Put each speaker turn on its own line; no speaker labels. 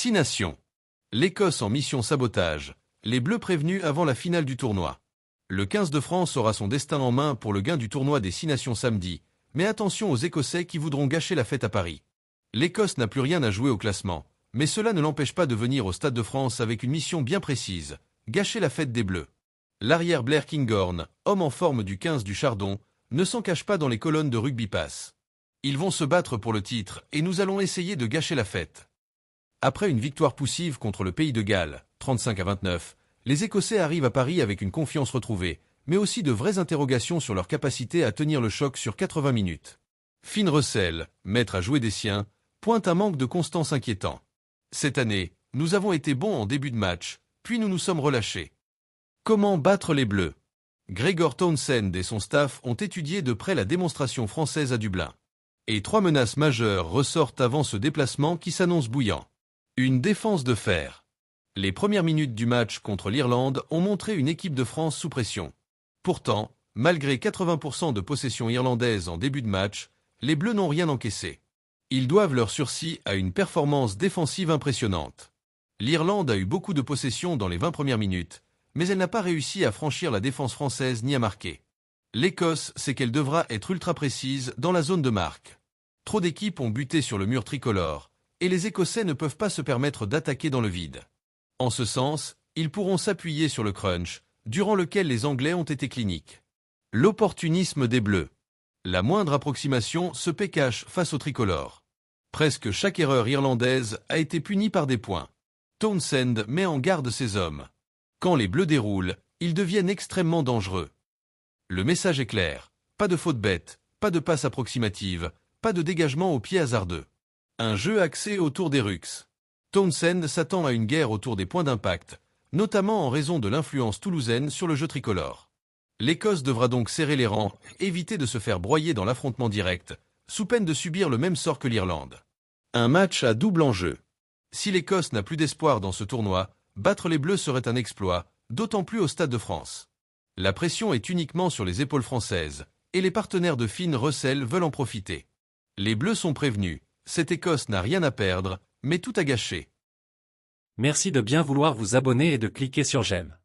6 nations. L'Écosse en mission sabotage. Les Bleus prévenus avant la finale du tournoi. Le 15 de France aura son destin en main pour le gain du tournoi des 6 nations samedi, mais attention aux Écossais qui voudront gâcher la fête à Paris. L'Écosse n'a plus rien à jouer au classement, mais cela ne l'empêche pas de venir au Stade de France avec une mission bien précise, gâcher la fête des Bleus. L'arrière Blair Kinghorn, homme en forme du 15 du Chardon, ne s'en cache pas dans les colonnes de Rugby Pass. Ils vont se battre pour le titre et nous allons essayer de gâcher la fête. Après une victoire poussive contre le Pays de Galles, 35-29, les Écossais arrivent à Paris avec une confiance retrouvée, mais aussi de vraies interrogations sur leur capacité à tenir le choc sur 80 minutes. Finn Russell, maître à jouer des siens, pointe un manque de constance inquiétant. Cette année, nous avons été bons en début de match, puis nous nous sommes relâchés. Comment battre les Bleus? Gregor Townsend et son staff ont étudié de près la démonstration française à Dublin. Et 3 menaces majeures ressortent avant ce déplacement qui s'annonce bouillant. Une défense de fer. Les premières minutes du match contre l'Irlande ont montré une équipe de France sous pression. Pourtant, malgré 80% de possession irlandaise en début de match, les Bleus n'ont rien encaissé. Ils doivent leur sursis à une performance défensive impressionnante. L'Irlande a eu beaucoup de possession dans les 20 premières minutes, mais elle n'a pas réussi à franchir la défense française ni à marquer. L'Écosse sait qu'elle devra être ultra précise dans la zone de marque. Trop d'équipes ont buté sur le mur tricolore, et les Écossais ne peuvent pas se permettre d'attaquer dans le vide. En ce sens, ils pourront s'appuyer sur le crunch, durant lequel les Anglais ont été cliniques. L'opportunisme des Bleus. La moindre approximation se paie cash face au tricolore. Presque chaque erreur irlandaise a été punie par des points. Townsend met en garde ses hommes. Quand les Bleus déroulent, ils deviennent extrêmement dangereux. Le message est clair, pas de faute bête, pas de passe approximative, pas de dégagement au pied hasardeux. Un jeu axé autour des rucks. Townsend s'attend à une guerre autour des points d'impact, notamment en raison de l'influence toulousaine sur le jeu tricolore. L'Écosse devra donc serrer les rangs, éviter de se faire broyer dans l'affrontement direct, sous peine de subir le même sort que l'Irlande. Un match à double enjeu. Si l'Écosse n'a plus d'espoir dans ce tournoi, battre les Bleus serait un exploit, d'autant plus au Stade de France. La pression est uniquement sur les épaules françaises, et les partenaires de Finn Russell veulent en profiter. Les Bleus sont prévenus, cette Écosse n'a rien à perdre, mais tout à gâcher.
Merci de bien vouloir vous abonner et de cliquer sur j'aime.